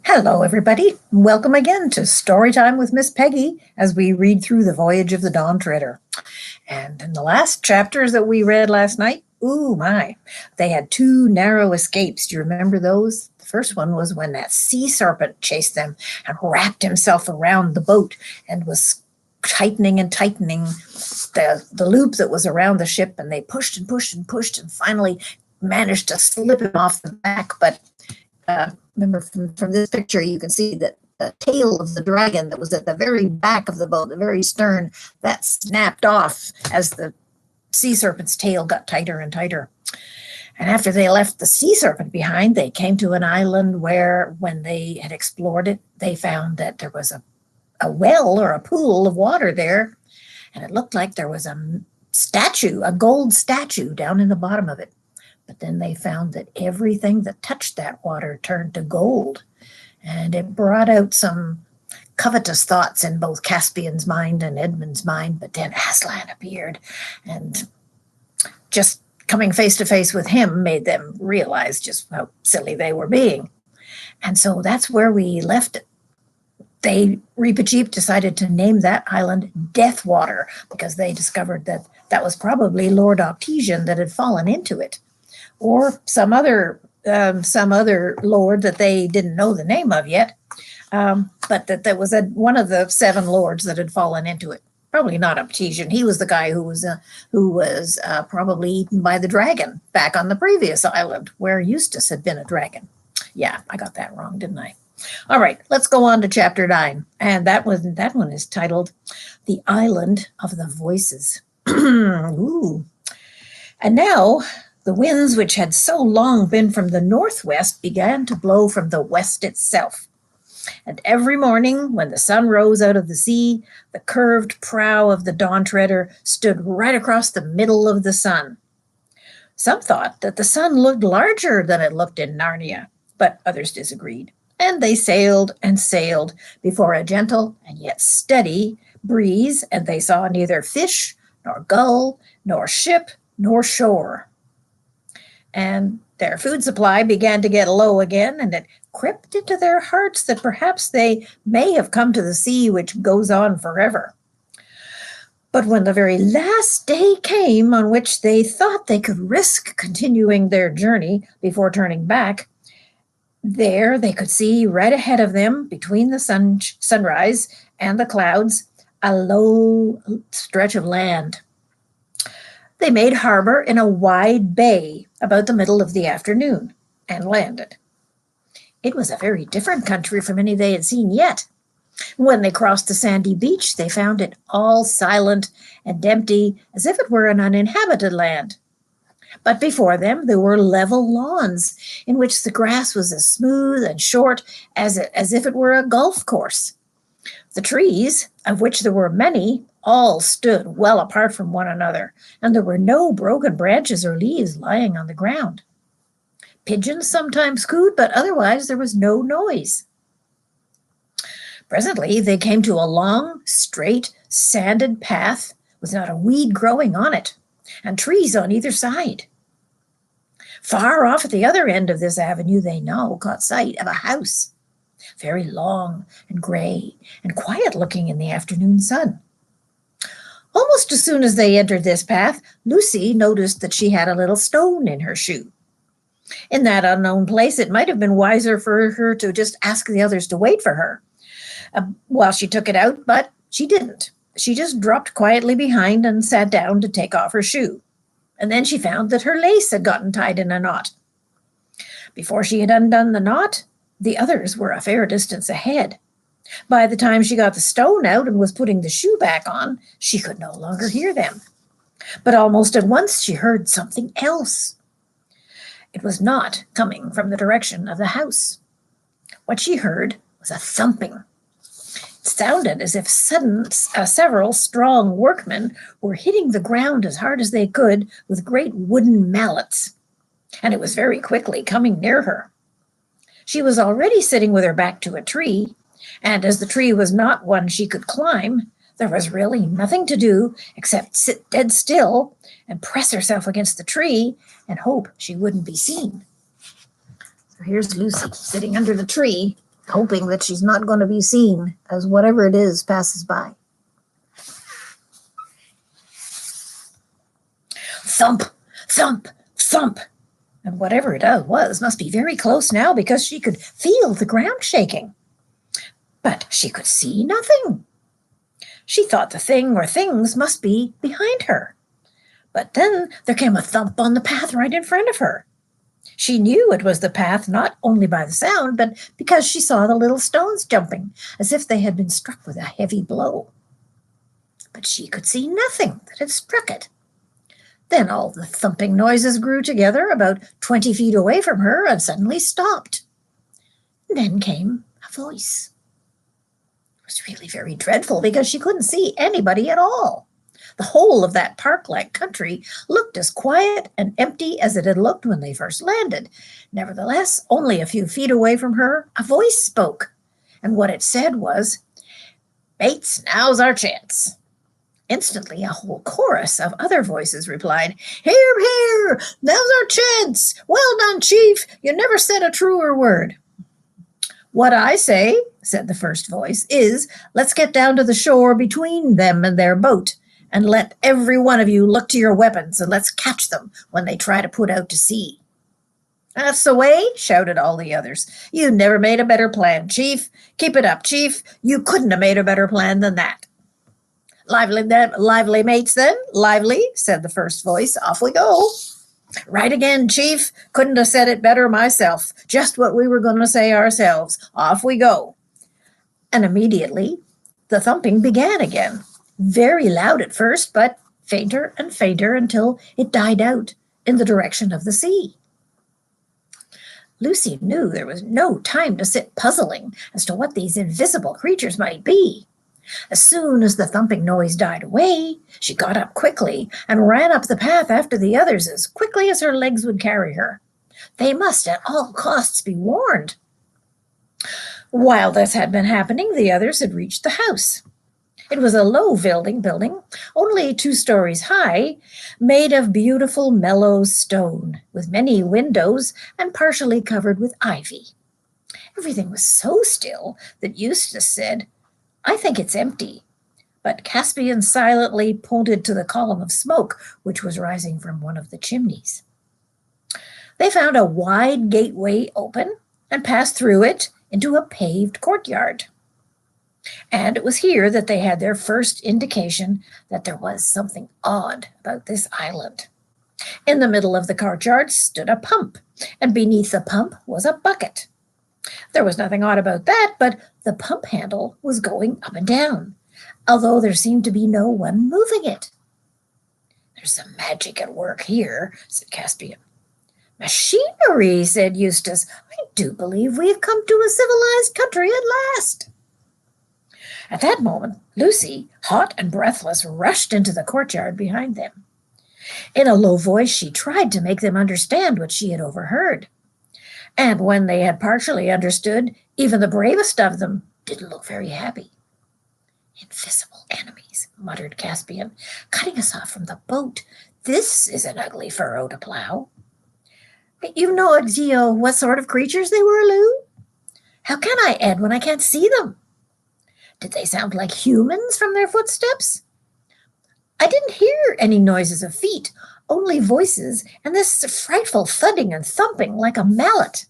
Hello, everybody. Welcome again to Storytime with Miss Peggy as we read through the Voyage of the Dawn Treader. And in the last chapters that we read last night, ooh my, they had two narrow escapes. Do you remember those? The first one was when that sea serpent chased them and wrapped himself around the boat and was tightening and tightening the loop that was around the ship, and they pushed and pushed and pushed and finally managed to slip him off the back. But remember from this picture, you can see that the tail of the dragon that was at the very back of the boat, the very stern, that snapped off as the sea serpent's tail got tighter and tighter. And after they left the sea serpent behind, they came to an island where, when they had explored it, they found that there was a well or a pool of water there, and it looked like there was a statue, a gold statue down in the bottom of it. But then they found that everything that touched that water turned to gold, and it brought out some covetous thoughts in both Caspian's mind and Edmund's mind. But then Aslan appeared, and just coming face to face with him made them realize just how silly they were being. And so that's where we left it. Reepicheep decided to name that island Deathwater because they discovered that that was probably Lord Octesian that had fallen into it, or some other lord that they didn't know the name of yet, but that there was one of the seven lords that had fallen into it. Probably not Octesian. He was the guy who was probably eaten by the dragon back on the previous island where Eustace had been a dragon. Yeah, I got that wrong, didn't I? All right, let's go on to chapter 9, and that one is titled "The Island of the Voices." Ooh. And now the winds, which had so long been from the northwest, began to blow from the west itself. And every morning, when the sun rose out of the sea, the curved prow of the Dawn Treader stood right across the middle of the sun. Some thought that the sun looked larger than it looked in Narnia, but others disagreed. And they sailed and sailed before a gentle and yet steady breeze, and they saw neither fish, nor gull, nor ship, nor shore. And their food supply began to get low again, and it crept into their hearts that perhaps they may have come to the sea which goes on forever. But when the very last day came on which they thought they could risk continuing their journey before turning back, there they could see right ahead of them, between the sunrise and the clouds, a low stretch of land. They made harbor in a wide bay about the middle of the afternoon and landed. It was a very different country from any they had seen yet. When they crossed the sandy beach, they found it all silent and empty, as if it were an uninhabited land. But before them there were level lawns in which the grass was as smooth and short as if it were a golf course. The trees, of which there were many, all stood well apart from one another, and there were no broken branches or leaves lying on the ground. Pigeons sometimes cooed, but otherwise there was no noise. Presently they came to a long, straight, sanded path with not a weed growing on it, and trees on either side. Far off at the other end of this avenue they now caught sight of a house, very long and gray and quiet-looking in the afternoon sun. Almost as soon as they entered this path, Lucy noticed that she had a little stone in her shoe. In that unknown place, it might have been wiser for her to just ask the others to wait for her while she took it out, but she didn't. She just dropped quietly behind and sat down to take off her shoe. And then she found that her lace had gotten tied in a knot. Before she had undone the knot, the others were a fair distance ahead. By the time she got the stone out and was putting the shoe back on, she could no longer hear them. But almost at once she heard something else. It was not coming from the direction of the house. What she heard was a thumping. It sounded as if several strong workmen were hitting the ground as hard as they could with great wooden mallets, and it was very quickly coming near her. She was already sitting with her back to a tree, and as the tree was not one she could climb, there was really nothing to do except sit dead still and press herself against the tree and hope she wouldn't be seen. So here's Lucy sitting under the tree, hoping that she's not going to be seen as whatever it is passes by. Thump, thump, thump. And whatever it was must be very close now, because she could feel the ground shaking. But she could see nothing. She thought the thing or things must be behind her. But then there came a thump on the path right in front of her. She knew it was the path not only by the sound, but because she saw the little stones jumping, as if they had been struck with a heavy blow. But she could see nothing that had struck it. Then all the thumping noises grew together about 20 feet away from her and suddenly stopped. Then came a voice. It was really very dreadful, because she couldn't see anybody at all. The whole of that park-like country looked as quiet and empty as it had looked when they first landed. Nevertheless, only a few feet away from her, a voice spoke, and what it said was, "Bates, now's our chance." Instantly, a whole chorus of other voices replied, "Hear, hear! Now's our chance! Well done, Chief! You never said a truer word." "What I say," said the first voice, "is, let's get down to the shore between them and their boat, and let every one of you look to your weapons, and let's catch them when they try to put out to sea." "That's the way," shouted all the others. "You never made a better plan, Chief. Keep it up, Chief. You couldn't have made a better plan than that." Lively, mates, then. Lively," said the first voice. "Off we go." "Right again, Chief. Couldn't have said it better myself. Just what we were going to say ourselves. Off we go." And immediately the thumping began again. Very loud at first, but fainter and fainter until it died out in the direction of the sea. Lucy knew there was no time to sit puzzling as to what these invisible creatures might be. As soon as the thumping noise died away, she got up quickly and ran up the path after the others as quickly as her legs would carry her. They must at all costs be warned. While this had been happening, the others had reached the house. It was a low building, only 2 stories high, made of beautiful mellow stone, with many windows and partially covered with ivy. Everything was so still that Eustace said, "I think it's empty." But Caspian silently pointed to the column of smoke which was rising from one of the chimneys. They found a wide gateway open and passed through it into a paved courtyard. And it was here that they had their first indication that there was something odd about this island. In the middle of the courtyard stood a pump, and beneath the pump was a bucket. There was nothing odd about that, but the pump handle was going up and down, although there seemed to be no one moving it. "There's some magic at work here," said Caspian. "Machinery," said Eustace. "I do believe we have come to a civilized country at last." At that moment, Lucy, hot and breathless, rushed into the courtyard behind them. In a low voice, she tried to make them understand what she had overheard. And when they had partially understood, even the bravest of them didn't look very happy. "Invisible enemies," muttered Caspian, "cutting us off from the boat. This is an ugly furrow to plow." "You no idea what sort of creatures they were, Lou?" "How can I, Ed, when I can't see them?" "Did they sound like humans from their footsteps?" "I didn't hear any noises of feet, only voices, and this frightful thudding and thumping like a mallet."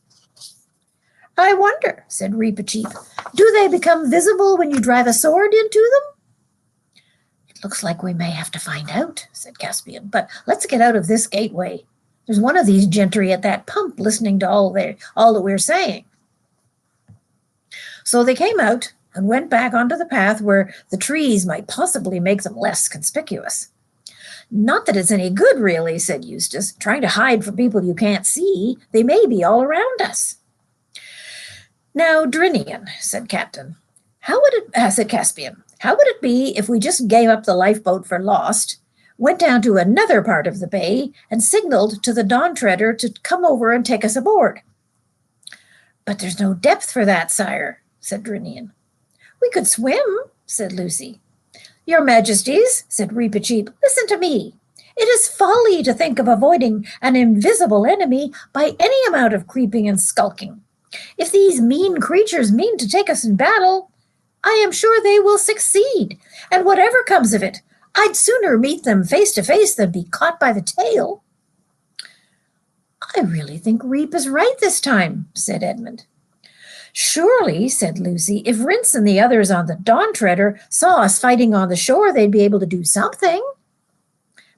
"I wonder," said Reepicheep, "do they become visible when you drive a sword into them?" "It looks like we may have to find out," said Caspian, "but let's get out of this gateway. There's one of these gentry at that pump listening to all that we're saying." So they came out and went back onto the path where the trees might possibly make them less conspicuous. "Not that it's any good, really," said Eustace, "trying to hide from people you can't see. They may be all around us." "Now, Drinian," said Caspian, how would it be if we just gave up the lifeboat for lost, went down to another part of the bay, and signaled to the Dawn Treader to come over and take us aboard?" "But there's no depth for that, sire," said Drinian. "We could swim," said Lucy. "Your Majesties," said Reepicheep, "listen to me. It is folly to think of avoiding an invisible enemy by any amount of creeping and skulking. If these mean creatures mean to take us in battle, I am sure they will succeed, and whatever comes of it, I'd sooner meet them face to face than be caught by the tail." "I really think Reep is right this time," said Edmund. "Surely," said Lucy, "if Rince and the others on the Dawn Treader saw us fighting on the shore, they'd be able to do something."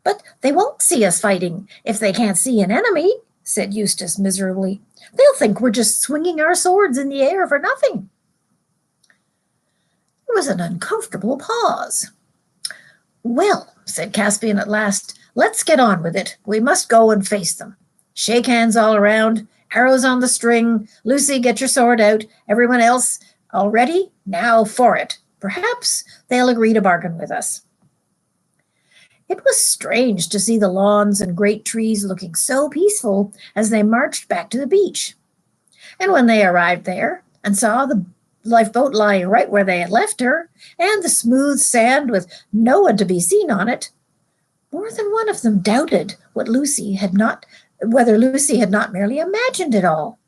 "But they won't see us fighting if they can't see an enemy," said Eustace miserably. "They'll think we're just swinging our swords in the air for nothing." There was an uncomfortable pause. "Well," said Caspian at last, "let's get on with it. We must go and face them. Shake hands all around, arrows on the string. Lucy, get your sword out. Everyone else, all ready? Now for it. Perhaps they'll agree to bargain with us." It was strange to see the lawns and great trees looking so peaceful as they marched back to the beach. And when they arrived there and saw the lifeboat lying right where they had left her, and the smooth sand with no one to be seen on it, more than one of them doubted whether Lucy had not merely imagined it all.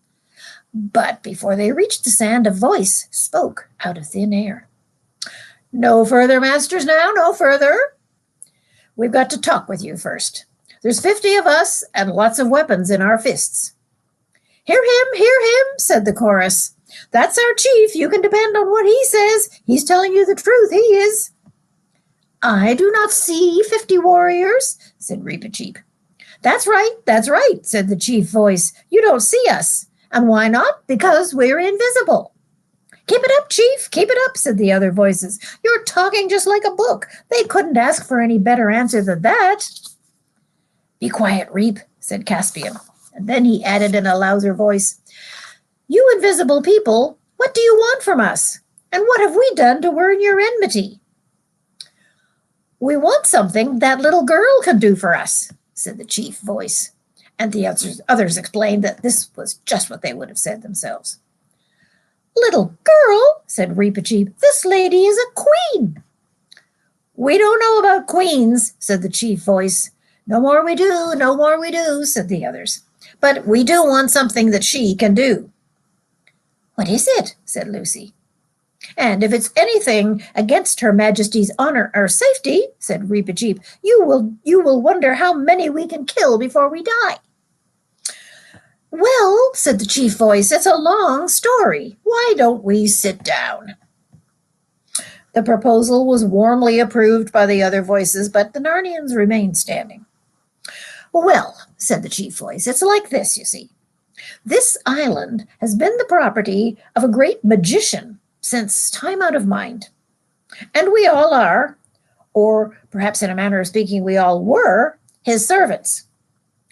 But before they reached the sand, a voice spoke out of thin air. "No further, masters, now, no further. We've got to talk with you first. There's 50 of us and lots of weapons in our fists." "Hear him," said the chorus. "That's our chief. You can depend on what he says. He's telling you the truth, he is." "I do not see 50 warriors," said Reepicheep. That's right," said the chief voice. "You don't see us. And why not? Because we're invisible." "Keep it up, chief, keep it up," said the other voices. "You're talking just like a book. They couldn't ask for any better answer than that." "Be quiet, Reep," said Caspian. And then he added in a louder voice, "You invisible people, what do you want from us? And what have we done to earn your enmity?" "We want something that little girl can do for us," said the chief voice. And the others explained that this was just what they would have said themselves. "Little girl," said Reepicheep, "this lady is a queen." "We don't know about queens," said the chief voice. No more we do," said the others. "But we do want something that she can do." "What is it?" said Lucy. "And if it's anything against Her Majesty's honor or safety," said Reepicheep, you will wonder how many we can kill before we die." "Well," said the chief voice, "it's a long story. Why don't we sit down?" The proposal was warmly approved by the other voices, but the Narnians remained standing. "Well," said the chief voice, "it's like this, you see. This island has been the property of a great magician since time out of mind. And we all are, or perhaps in a manner of speaking, we all were, his servants.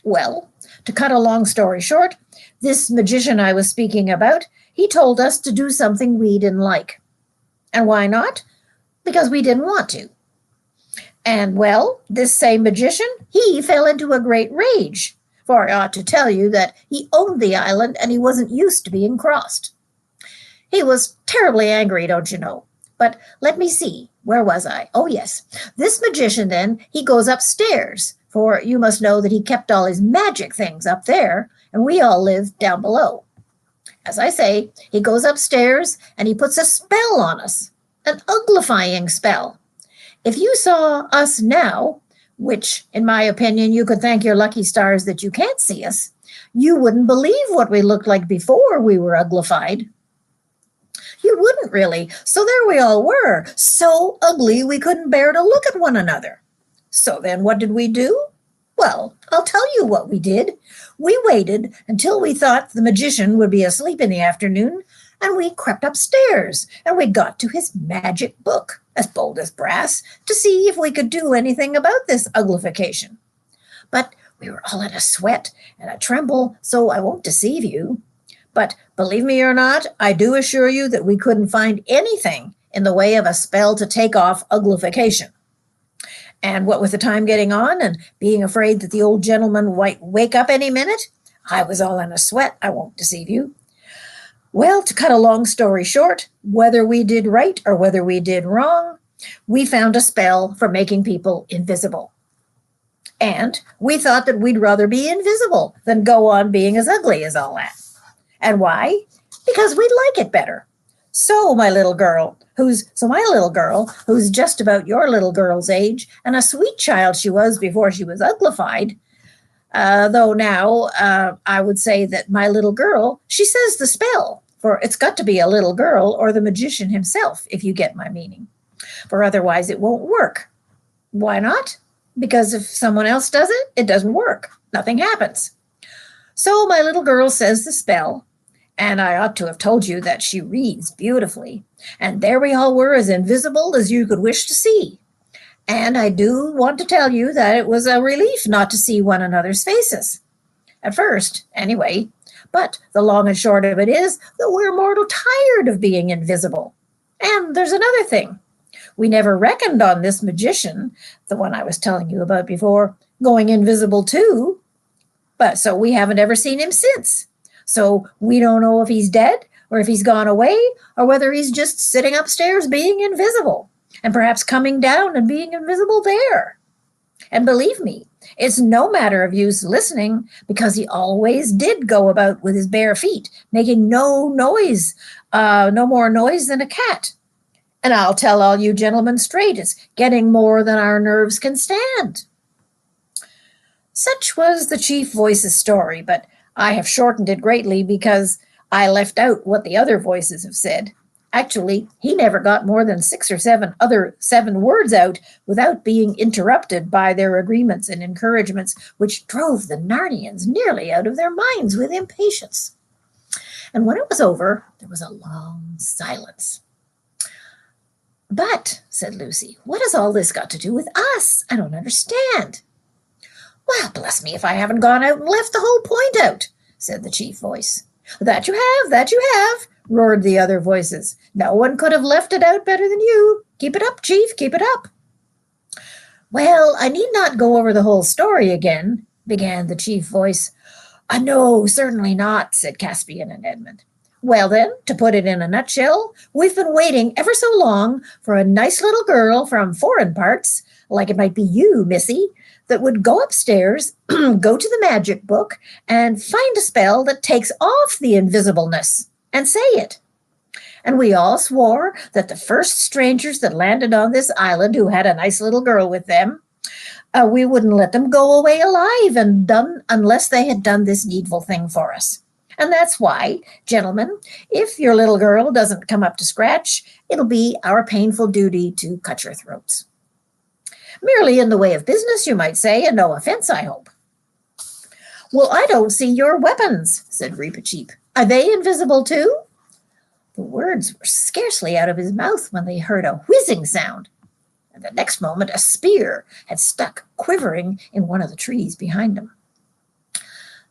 Well, to cut a long story short, this magician I was speaking about, he told us to do something we didn't like. And why not? Because we didn't want to. And, well, this same magician, he fell into a great rage, for I ought to tell you that he owned the island and he wasn't used to being crossed. He was terribly angry, don't you know. But let me see, where was I? Oh, yes. This magician, then, he goes upstairs, for you must know that he kept all his magic things up there, and we all live down below. As I say, he goes upstairs and he puts a spell on us, an uglifying spell. If you saw us now, which, in my opinion, you could thank your lucky stars that you can't see us, you wouldn't believe what we looked like before we were uglified. You wouldn't really. So there we all were, so ugly we couldn't bear to look at one another. So then what did we do? Well, I'll tell you what we did. We waited until we thought the magician would be asleep in the afternoon, and we crept upstairs, and we got to his magic book, as bold as brass, to see if we could do anything about this uglification. But we were all in a sweat and a tremble, so I won't deceive you. But believe me or not, I do assure you that we couldn't find anything in the way of a spell to take off uglification. And what with the time getting on and being afraid that the old gentleman might wake up any minute, I was all in a sweat, I won't deceive you. Well, to cut a long story short, whether we did right or whether we did wrong, we found a spell for making people invisible. And we thought that we'd rather be invisible than go on being as ugly as all that. And why? Because we'd like it better. My little girl, who's just about your little girl's age, and a sweet child she was before she was uglified, though now I would say that my little girl, she says the spell, for it's got to be a little girl or the magician himself, if you get my meaning. For otherwise it won't work. Why not? Because if someone else does it, it doesn't work. Nothing happens. So my little girl says the spell, and I ought to have told you that she reads beautifully. And there we all were, as invisible as you could wish to see. And I do want to tell you that it was a relief not to see one another's faces. At first, anyway. But the long and short of it is that we're mortal tired of being invisible. And there's another thing. We never reckoned on this magician, the one I was telling you about before, going invisible too. But so we haven't ever seen him since. So we don't know if he's dead or if he's gone away or whether he's just sitting upstairs being invisible and perhaps coming down and being invisible there. And believe me, it's no matter of use listening, because he always did go about with his bare feet, making no noise, no more noise than a cat. And I'll tell all you gentlemen straight, it's getting more than our nerves can stand. Such was the chief voice's story, but I have shortened it greatly because I left out what the other voices have said. Actually, he never got more than 6 or 7 words out without being interrupted by their agreements and encouragements, which drove the Narnians nearly out of their minds with impatience. And when it was over, there was a long silence. But, said Lucy, what has all this got to do with us? I don't understand. Well, bless me if I haven't gone out and left the whole point out, said the chief voice. That you have, roared the other voices. No one could have left it out better than you. Keep it up, chief, keep it up. Well, I need not go over the whole story again, began the chief voice. No, certainly not, said Caspian and Edmund. Well then, to put it in a nutshell, we've been waiting ever so long for a nice little girl from foreign parts, like it might be you, missy, that would go upstairs, go to the magic book, and find a spell that takes off the invisibleness, and say it. And we all swore that the first strangers that landed on this island who had a nice little girl with them, we wouldn't let them go away alive and done unless they had done this needful thing for us. And that's why, gentlemen, if your little girl doesn't come up to scratch, it'll be our painful duty to cut your throats. Merely in the way of business, you might say, and no offense, I hope. Well, I don't see your weapons, said Reepicheep. Are they invisible too? The words were scarcely out of his mouth when they heard a whizzing sound, and the next moment a spear had stuck quivering in one of the trees behind him.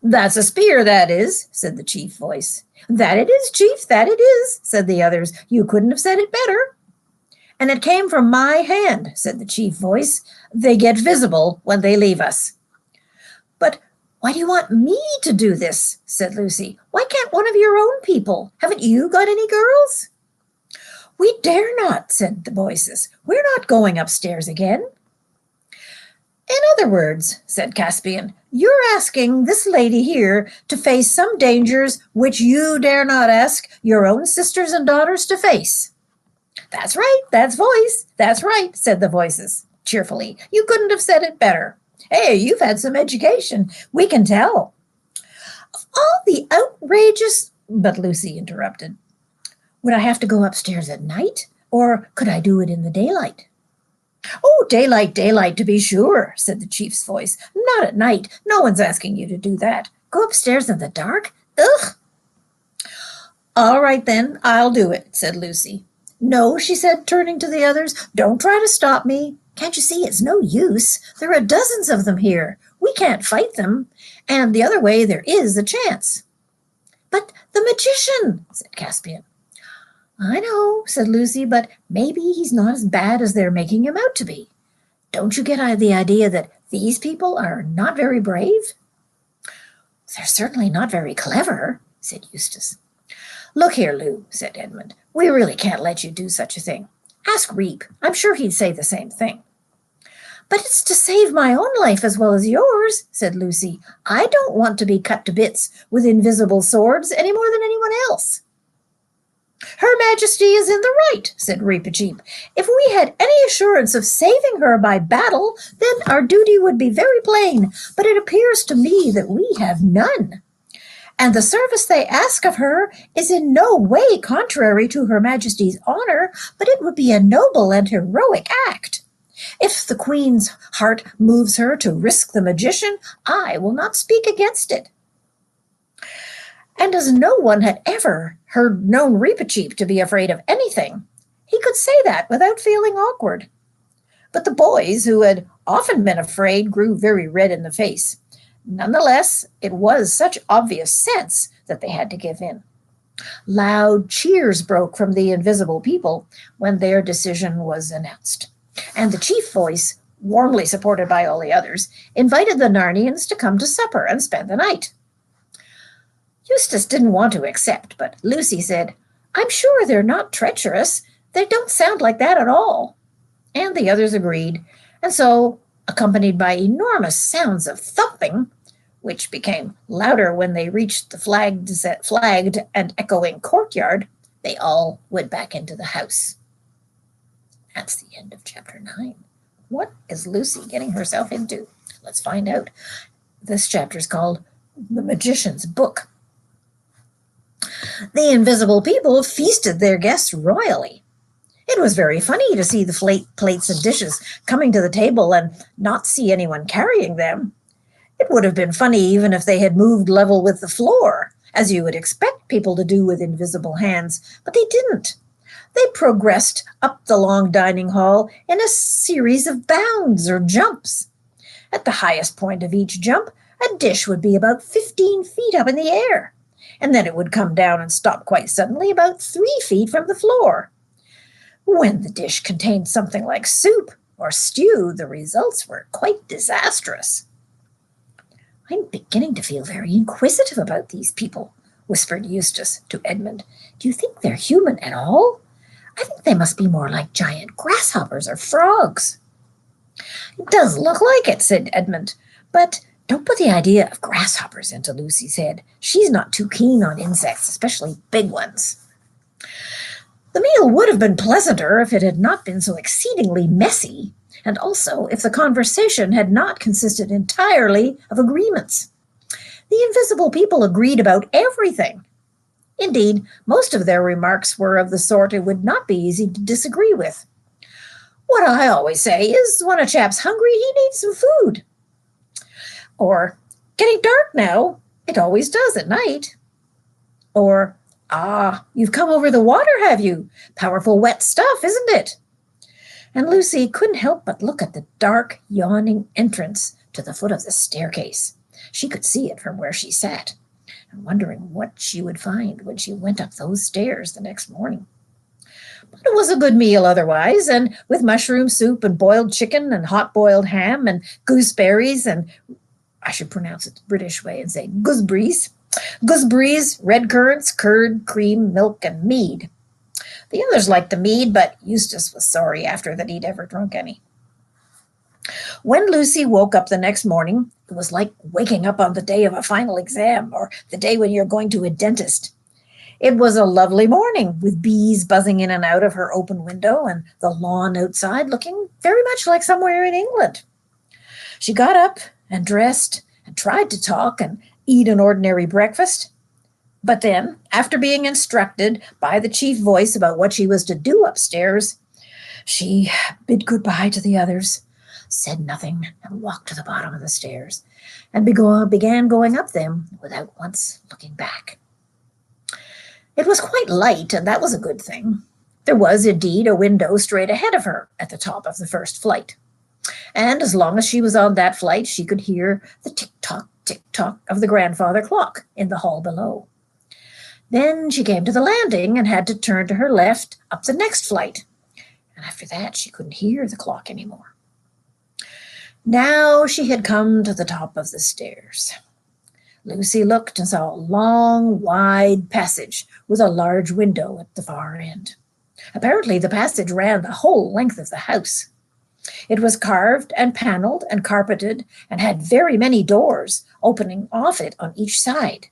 That's a spear, that is, said the chief voice. That it is, chief, that it is, said the others. You couldn't have said it better. And it came from my hand, said the chief voice. They get visible when they leave us. But why do you want me to do this? Said Lucy. Why can't one of your own people? Haven't you got any girls? We dare not, said the voices. We're not going upstairs again. In other words, said Caspian, you're asking this lady here to face some dangers which you dare not ask your own sisters and daughters to face. That's right, that's right, said the voices cheerfully. You couldn't have said it better. Hey, you've had some education, we can tell. Of all the outrageous, but Lucy interrupted. Would I have to go upstairs at night, or could I do it in the daylight? Oh, daylight, to be sure, said the chief's voice. Not at night. No one's asking you to do that. Go upstairs in the dark? Ugh! All right, then, I'll do it, said Lucy. No, she said, turning to the others, don't try to stop me. Can't you see it's no use? There are dozens of them here. We can't fight them. And the other way, there is a chance. But the magician, said Caspian. I know, said Lucy, but maybe he's not as bad as they're making him out to be. Don't you get the idea that these people are not very brave? They're certainly not very clever, said Eustace. Look here, Lou, said Edmund. We really can't let you do such a thing. Ask Reep. I'm sure he'd say the same thing. But it's to save my own life as well as yours, said Lucy. I don't want to be cut to bits with invisible swords any more than anyone else. Her Majesty is in the right, said Reepicheep. If we had any assurance of saving her by battle, then our duty would be very plain, but it appears to me that we have none. And the service they ask of her is in no way contrary to Her Majesty's honor, but it would be a noble and heroic act. If the Queen's heart moves her to risk the magician, I will not speak against it. And as no one had ever known Reepicheep to be afraid of anything, he could say that without feeling awkward. But the boys, who had often been afraid, grew very red in the face. Nonetheless, it was such obvious sense that they had to give in. Loud cheers broke from the invisible people when their decision was announced, and the chief voice, warmly supported by all the others, invited the Narnians to come to supper and spend the night. Eustace didn't want to accept, but Lucy said, "I'm sure they're not treacherous. They don't sound like that at all." And the others agreed, and so, accompanied by enormous sounds of thumping, which became louder when they reached the flagged and echoing courtyard, they all went back into the house. That's the end of chapter 9. What is Lucy getting herself into? Let's find out. This chapter is called The Magician's Book. The invisible people feasted their guests royally. It was very funny to see the plates and dishes coming to the table and not see anyone carrying them. It would have been funny even if they had moved level with the floor, as you would expect people to do with invisible hands, but they didn't. They progressed up the long dining hall in a series of bounds or jumps. At the highest point of each jump, a dish would be about 15 feet up in the air, and then it would come down and stop quite suddenly about 3 feet from the floor. When the dish contained something like soup or stew, the results were quite disastrous. "I'm beginning to feel very inquisitive about these people," whispered Eustace to Edmund. "Do you think they're human at all? I think they must be more like giant grasshoppers or frogs." "It does look like it," said Edmund, "but don't put the idea of grasshoppers into Lucy's head. She's not too keen on insects, especially big ones." The meal would have been pleasanter if it had not been so exceedingly messy, and also if the conversation had not consisted entirely of agreements. The invisible people agreed about everything. Indeed, most of their remarks were of the sort it would not be easy to disagree with. "What I always say is, when a chap's hungry, he needs some food." Or, "Getting dark now. It always does at night." Or, "Ah, you've come over the water, have you? Powerful wet stuff, isn't it?" And Lucy couldn't help but look at the dark, yawning entrance to the foot of the staircase. She could see it from where she sat, and wondering what she would find when she went up those stairs the next morning. But it was a good meal otherwise, and with mushroom soup and boiled chicken and hot-boiled ham and gooseberries and, I should pronounce it the British way and say gooseberries, red currants, curd, cream, milk, and mead. The others liked the mead, but Eustace was sorry after that he'd ever drunk any. When Lucy woke up the next morning, it was like waking up on the day of a final exam or the day when you're going to a dentist. It was a lovely morning, with bees buzzing in and out of her open window and the lawn outside looking very much like somewhere in England. She got up and dressed and tried to talk and eat an ordinary breakfast. But then, after being instructed by the chief voice about what she was to do upstairs, she bid goodbye to the others, said nothing, and walked to the bottom of the stairs, and began going up them without once looking back. It was quite light, and that was a good thing. There was, indeed, a window straight ahead of her at the top of the first flight. And as long as she was on that flight, she could hear the tick-tock of the grandfather clock in the hall below. Then she came to the landing and had to turn to her left up the next flight. And after that, she couldn't hear the clock anymore. Now she had come to the top of the stairs. Lucy looked and saw a long, wide passage with a large window at the far end. Apparently, the passage ran the whole length of the house. It was carved and paneled and carpeted and had very many doors opening off it on each side.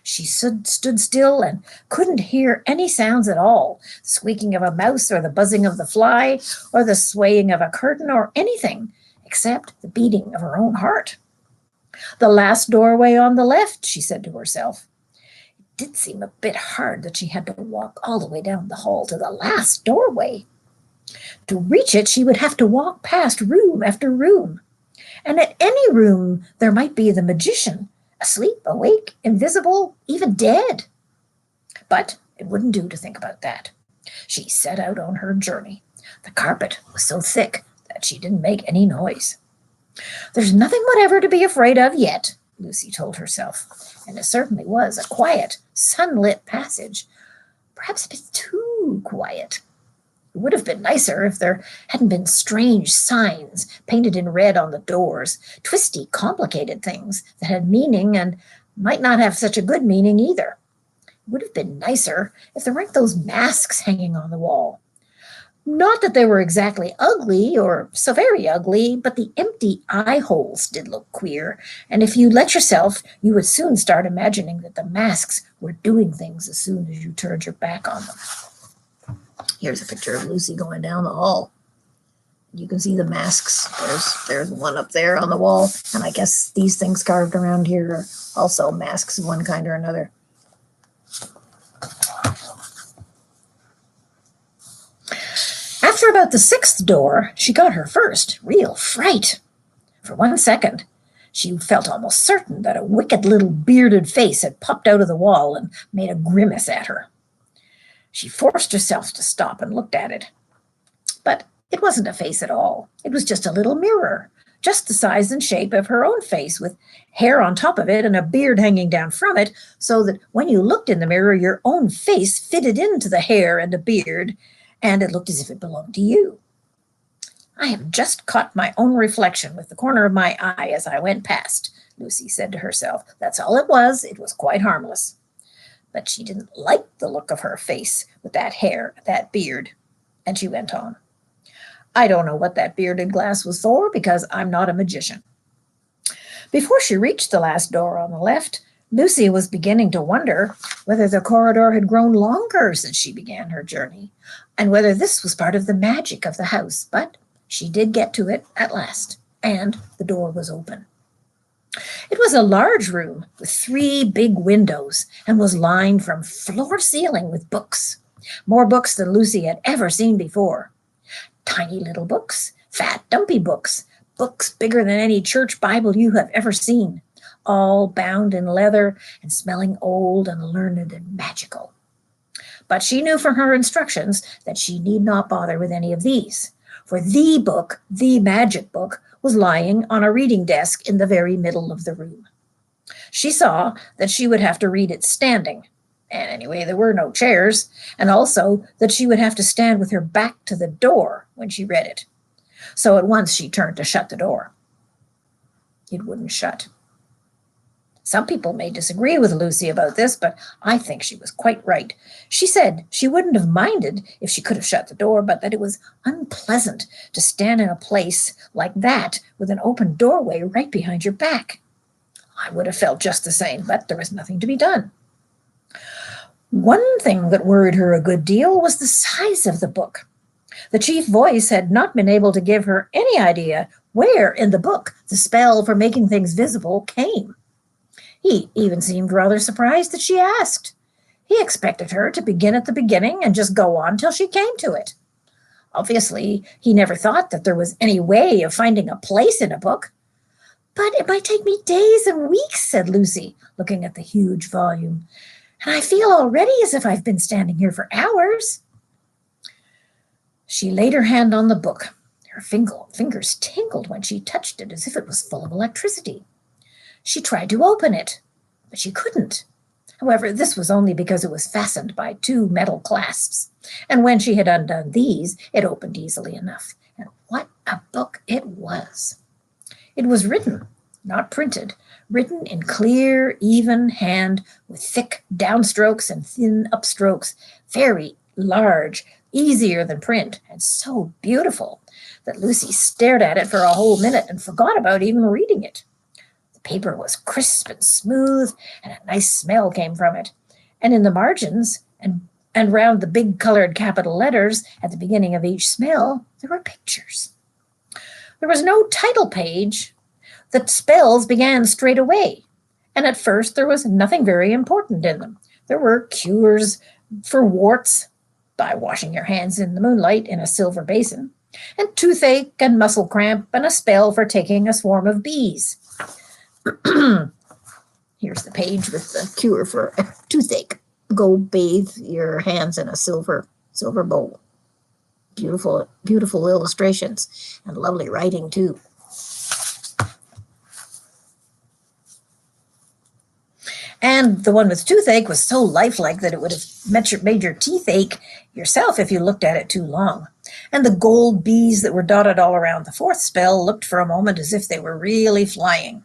She stood still and couldn't hear any sounds at all, the squeaking of a mouse or the buzzing of the fly or the swaying of a curtain or anything except the beating of her own heart. The last doorway on the left, she said to herself. It did seem a bit hard that she had to walk all the way down the hall to the last doorway. To reach it, she would have to walk past room after room. And at any room there might be the magician, asleep, awake, invisible, even dead. But it wouldn't do to think about that. She set out on her journey. The carpet was so thick that she didn't make any noise. There's nothing whatever to be afraid of yet, Lucy told herself, and it certainly was a quiet, sunlit passage, perhaps a bit too quiet. It would have been nicer if there hadn't been strange signs painted in red on the doors, twisty, complicated things that had meaning and might not have such a good meaning either. It would have been nicer if there weren't those masks hanging on the wall. Not that they were exactly ugly or so very ugly, but the empty eye holes did look queer, and if you let yourself, you would soon start imagining that the masks were doing things as soon as you turned your back on them. Here's a picture of Lucy going down the hall. You can see the masks. There's one up there on the wall, and I guess these things carved around here are also masks of one kind or another. After about the sixth door, she got her first real fright. For 1 second, she felt almost certain that a wicked little bearded face had popped out of the wall and made a grimace at her. She forced herself to stop and looked at it. But it wasn't a face at all. It was just a little mirror, just the size and shape of her own face, with hair on top of it and a beard hanging down from it, so that when you looked in the mirror, your own face fitted into the hair and the beard, and it looked as if it belonged to you. I have just caught my own reflection with the corner of my eye as I went past, Lucy said to herself. That's all it was. It was quite harmless. But she didn't like the look of her face with that hair, that beard, and she went on. I don't know what that bearded glass was for, because I'm not a magician. Before she reached the last door on the left, Lucy was beginning to wonder whether the corridor had grown longer since she began her journey, and whether this was part of the magic of the house. But she did get to it at last, and the door was open. It was a large room with 3 big windows and was lined from floor to ceiling with books, more books than Lucy had ever seen before. Tiny little books, fat, dumpy books, books bigger than any church Bible you have ever seen, all bound in leather and smelling old and learned and magical. But she knew from her instructions that she need not bother with any of these, for the book, the magic book, was lying on a reading desk in the very middle of the room. She saw that she would have to read it standing, and anyway, there were no chairs, and also that she would have to stand with her back to the door when she read it. So at once she turned to shut the door. It wouldn't shut. Some people may disagree with Lucy about this, but I think she was quite right. She said she wouldn't have minded if she could have shut the door, but that it was unpleasant to stand in a place like that with an open doorway right behind your back. I would have felt just the same, but there was nothing to be done. One thing that worried her a good deal was the size of the book. The chief voice had not been able to give her any idea where in the book the spell for making things visible came. He even seemed rather surprised that she asked. He expected her to begin at the beginning and just go on till she came to it. Obviously, he never thought that there was any way of finding a place in a book. But it might take me days and weeks, said Lucy, looking at the huge volume. And I feel already as if I've been standing here for hours. She laid her hand on the book. Her fingers tingled when she touched it as if it was full of electricity. She tried to open it, but she couldn't. However, this was only because it was fastened by 2 metal clasps, and when she had undone these, it opened easily enough. And what a book it was! It was written, not printed, written in clear, even hand, with thick downstrokes and thin upstrokes, very large, easier than print, and so beautiful that Lucy stared at it for a whole minute and forgot about even reading it. The paper was crisp and smooth, and a nice smell came from it. And in the margins and round the big colored capital letters at the beginning of each smell, there were pictures. There was no title page. The spells began straight away, and at first there was nothing very important in them. There were cures for warts by washing your hands in the moonlight in a silver basin, and toothache and muscle cramp, and a spell for taking a swarm of bees. Here's the page with the cure for toothache. Go bathe your hands in a silver bowl. Beautiful, beautiful illustrations and lovely writing too. And the one with toothache was so lifelike that it would have made your teeth ache yourself if you looked at it too long. And the gold bees that were dotted all around the fourth spell looked for a moment as if they were really flying.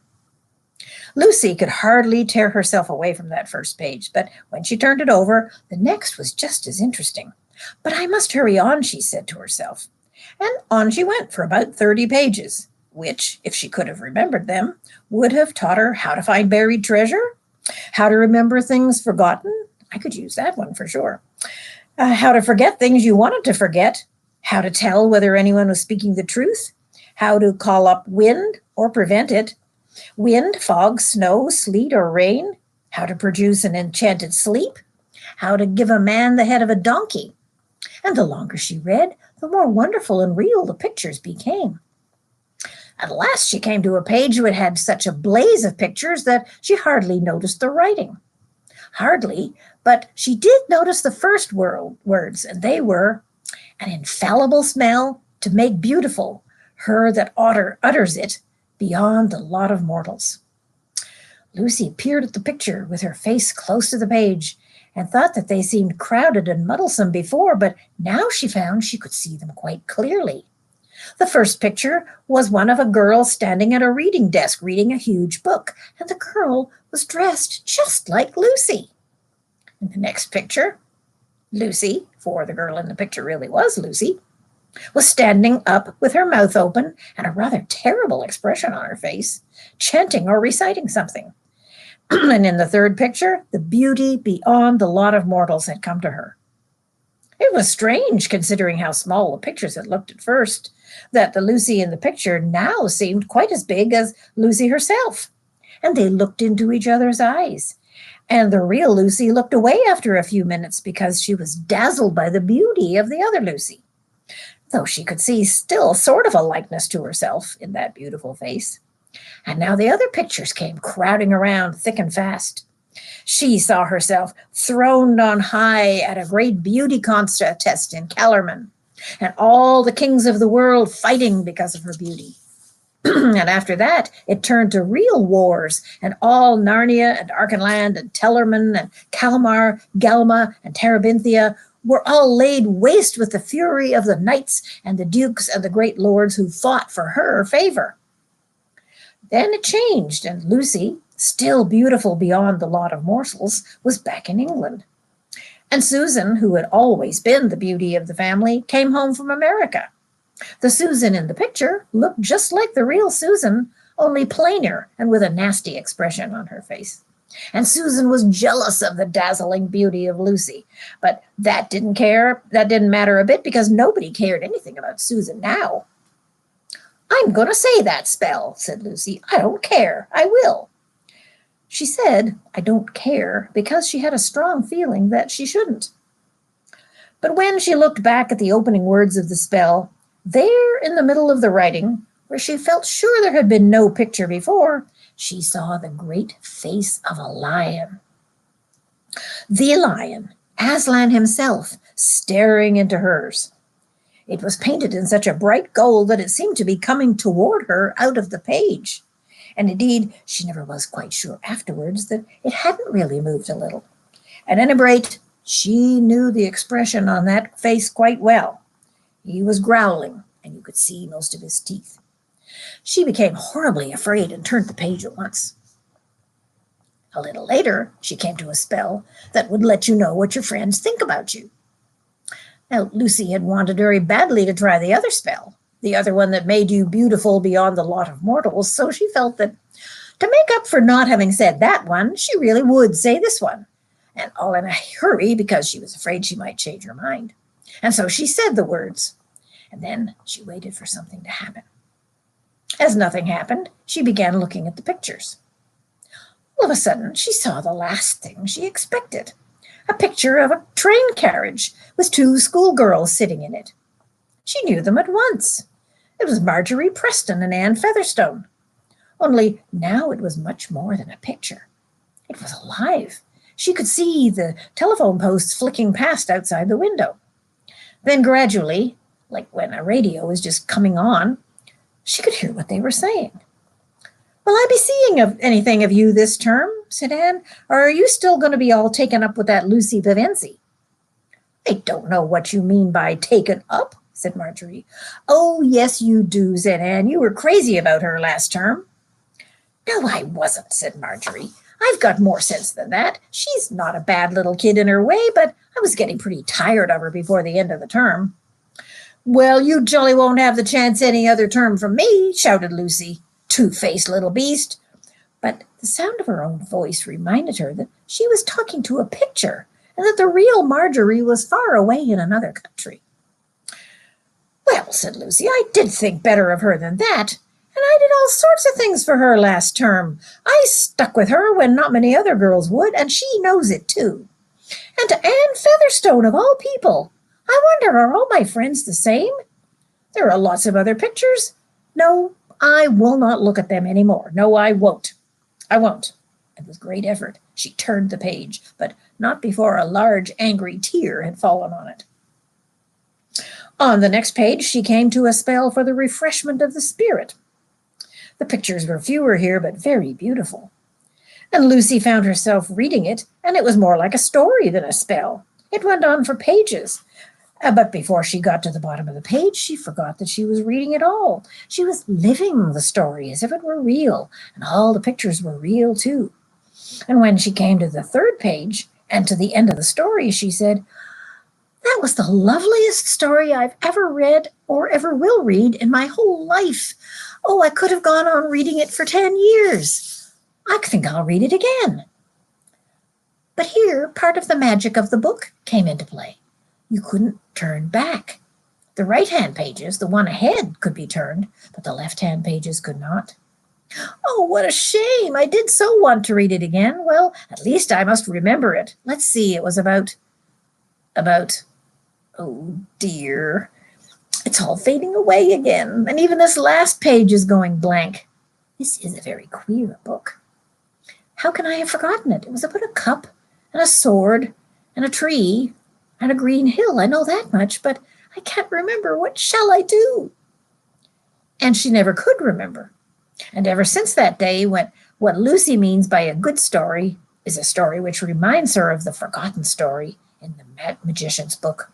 Lucy could hardly tear herself away from that first page, but when she turned it over, the next was just as interesting. But I must hurry on, she said to herself. And on she went for about 30 pages, which, if she could have remembered them, would have taught her how to find buried treasure, how to remember things forgotten. I could use that one for sure. How to forget things you wanted to forget, how to tell whether anyone was speaking the truth, how to call up wind or prevent it, wind, fog, snow, sleet, or rain, how to produce an enchanted sleep, how to give a man the head of a donkey. And the longer she read, the more wonderful and real the pictures became. At last she came to a page which had such a blaze of pictures that she hardly noticed the writing. Hardly, but she did notice the first words, and they were, an infallible smell to make beautiful her that utters it beyond the lot of mortals. Lucy peered at the picture with her face close to the page and thought that they seemed crowded and muddlesome before, but now she found she could see them quite clearly. The first picture was one of a girl standing at a reading desk reading a huge book, and the girl was dressed just like Lucy. In the next picture, Lucy, for the girl in the picture really was Lucy, was standing up with her mouth open and a rather terrible expression on her face, chanting or reciting something. And in the third picture, the beauty beyond the lot of mortals had come to her. It was strange, considering how small the pictures had looked at first, that the Lucy in the picture now seemed quite as big as Lucy herself. And they looked into each other's eyes. And the real Lucy looked away after a few minutes because she was dazzled by the beauty of the other Lucy, though she could see still sort of a likeness to herself in that beautiful face. And now the other pictures came crowding around thick and fast. She saw herself throned on high at a great beauty contest in Kellerman, and all the kings of the world fighting because of her beauty. And after that, it turned to real wars, and all Narnia and Archenland and Tellerman and Kalmar, Galma and Terabithia were all laid waste with the fury of the knights and the dukes and the great lords who fought for her favor. Then it changed, and Lucy, still beautiful beyond the lot of mortals, was back in England. And Susan, who had always been the beauty of the family, came home from America. The Susan in the picture looked just like the real Susan, only plainer and with a nasty expression on her face. And Susan was jealous of the dazzling beauty of Lucy, but that didn't matter a bit because nobody cared anything about Susan now. "I'm going to say that spell," said Lucy. "I don't care. I will." She said, "I don't care," because she had a strong feeling that she shouldn't. But when she looked back at the opening words of the spell, there in the middle of the writing, where she felt sure there had been no picture before, she saw the great face of a lion. The lion, Aslan himself, staring into hers. It was painted in such a bright gold that it seemed to be coming toward her out of the page. And indeed, she never was quite sure afterwards that it hadn't really moved a little. At any rate, she knew the expression on that face quite well. He was growling, and you could see most of his teeth. She became horribly afraid and turned the page at once. A little later, she came to a spell that would let you know what your friends think about you. Now, Lucy had wanted very badly to try the other spell, the other one that made you beautiful beyond the lot of mortals, so she felt that To make up for not having said that one, she really would say this one, and all in a hurry because she was afraid she might change her mind. And so she said the words, and then she waited for something to happen. As nothing happened, she began looking at the pictures. All of a sudden, she saw the last thing she expected, a picture of a train carriage with two schoolgirls sitting in it. She knew them at once. It was Marjorie Preston and Anne Featherstone. Only now it was much more than a picture. It was alive. She could see the telephone posts flicking past outside the window. Then gradually, like when a radio is just coming on, she could hear what they were saying. "Will I be seeing anything of you this term?" said Anne. "Or are you still going to be all taken up with that Lucy Vivency?" "I don't know what you mean by taken up," said Marjorie. "Oh, yes, you do," said Anne. "You were crazy about her last term." "No, I wasn't," said Marjorie. "I've got more sense than that. She's not a bad little kid in her way, but I was getting pretty tired of her before the end of the term." "Well, you jolly won't have the chance any other term from me," shouted Lucy. "Two-faced little beast." But the sound of her own voice reminded her that she was talking to a picture and that the real Marjorie was far away in another country. "Well," said Lucy, "I did think better of her than that, and I did all sorts of things for her last term. I stuck with her when not many other girls would, and she knows it too. And to Anne Featherstone, of all people. I wonder, are all my friends the same? There are lots of other pictures. No, I will not look at them any more. No, I won't. I won't." And with great effort, she turned the page, but not before a large, angry tear had fallen on it. On the next page, she came to a spell for the refreshment of the spirit. The pictures were fewer here, but very beautiful. And Lucy found herself reading it, and it was more like a story than a spell. It went on for pages. But before she got to the bottom of the page, she forgot that she was reading it all. She was living the story as if it were real, and all the pictures were real too. And when she came to the third page and to the end of the story, she said, "That was the loveliest story I've ever read or ever will read in my whole life. Oh, I could have gone on reading it for 10 years. I think I'll read it again." But here, part of the magic of the book came into play. You couldn't turn back. The right-hand pages, the one ahead, could be turned, but the left-hand pages could not. "Oh, what a shame! I did so want to read it again. Well, at least I must remember it. Let's see, it was about, oh dear, it's all fading away again, and even this last page is going blank. This is a very queer book. How can I have forgotten it? It was about a cup and a sword and a tree and a green hill. I know that much, but I can't remember. What shall I do?" And she never could remember. And ever since that day, what Lucy means by a good story is a story which reminds her of the forgotten story in the magician's book.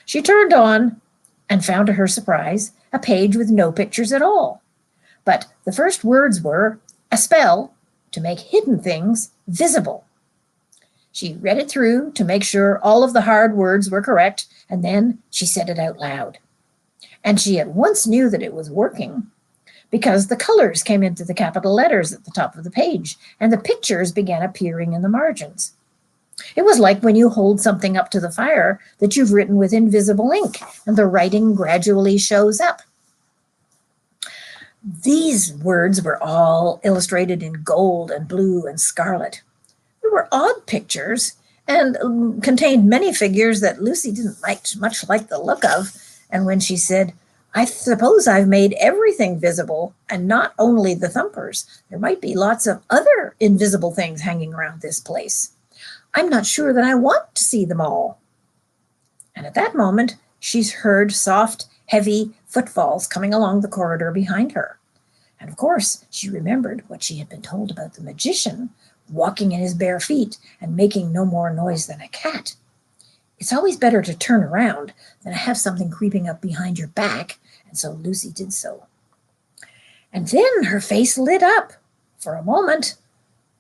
She turned on and found to her surprise a page with no pictures at all. But the first words were a spell to make hidden things visible. She read it through to make sure all of the hard words were correct, and then she said it out loud. And she at once knew that it was working, because the colors came into the capital letters at the top of the page, and the pictures began appearing in the margins. It was like when you hold something up to the fire that you've written with invisible ink, and the writing gradually shows up. These words were all illustrated in gold and blue and scarlet. They were odd pictures and contained many figures that Lucy didn't much like the look of. And when she said, "I suppose I've made everything visible, and not only the thumpers. There might be lots of other invisible things hanging around this place. I'm not sure that I want to see them all." And at that moment, she heard soft, heavy footfalls coming along the corridor behind her. And of course, she remembered what she had been told about the magician walking in his bare feet and making no more noise than a cat. It's always better to turn around than to have something creeping up behind your back, and so Lucy did so. And then her face lit up for a moment,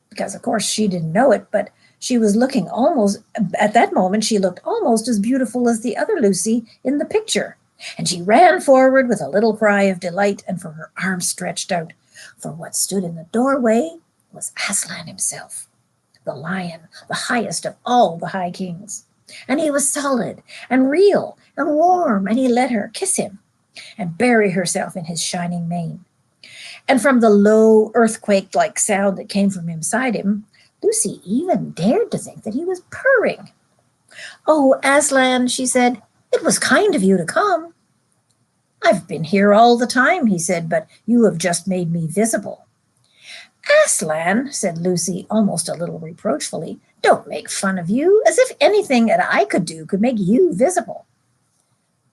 because of course she didn't know it, but she was looking at that moment, she looked almost as beautiful as the other Lucy in the picture. And she ran forward with a little cry of delight and for her arms stretched out. For what stood in the doorway was Aslan himself, the lion, the highest of all the high kings. And he was solid and real and warm, and he let her kiss him and bury herself in his shining mane. And from the low earthquake-like sound that came from inside him, Lucy even dared to think that he was purring. "Oh, Aslan," she said, "it was kind of you to come." "I've been here all the time," he said, "but you have just made me visible." "Aslan," said Lucy, almost a little reproachfully, "don't make fun of you, as if anything that I could do could make you visible."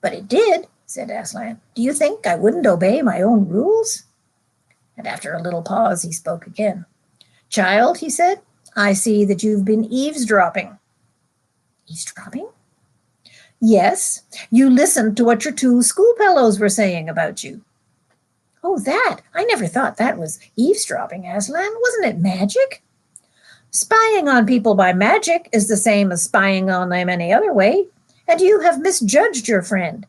"But it did," said Aslan. "Do you think I wouldn't obey my own rules?" And after a little pause, he spoke again. "Child," he said, "I see that you've been eavesdropping." "Eavesdropping?" "Yes, you listened to what your two schoolfellows were saying about you." "Oh, that! I never thought that was eavesdropping, Aslan. Wasn't it magic?" "Spying on people by magic is the same as spying on them any other way, and you have misjudged your friend.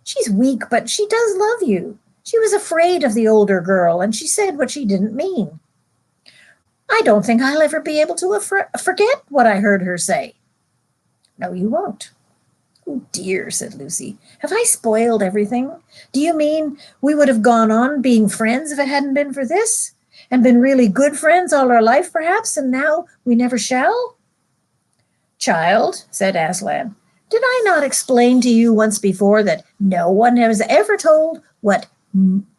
She's weak, but she does love you. She was afraid of the older girl, and she said what she didn't mean. I don't think I'll ever be able to forget what I heard her say." "No, you won't." "Oh, dear," said Lucy. "Have I spoiled everything? Do you mean we would have gone on being friends if it hadn't been for this? And been really good friends all our life, perhaps, and now we never shall?" "Child," said Aslan, "did I not explain to you once before that no one has ever told what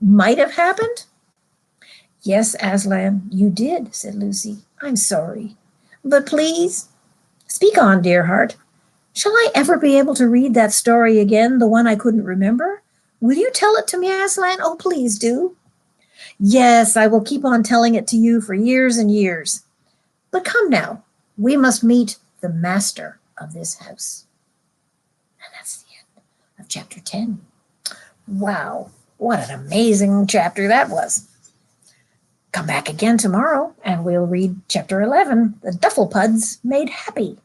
might have happened?" "Yes, Aslan, you did," said Lucy. "I'm sorry. But please, speak on, dear heart. Shall I ever be able to read that story again, the one I couldn't remember? Will you tell it to me, Aslan? Oh, please do." "Yes, I will keep on telling it to you for years and years. But come now, we must meet the master of this house." And that's the end of chapter 10. Wow, what an amazing chapter that was. Come back again tomorrow and we'll read chapter 11, The Dufflepuds Made Happy.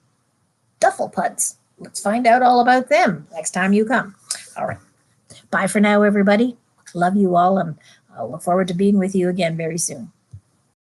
Dufflepuds. Let's find out all about them next time you come. All right. Bye for now, everybody. Love you all, and I'll look forward to being with you again very soon.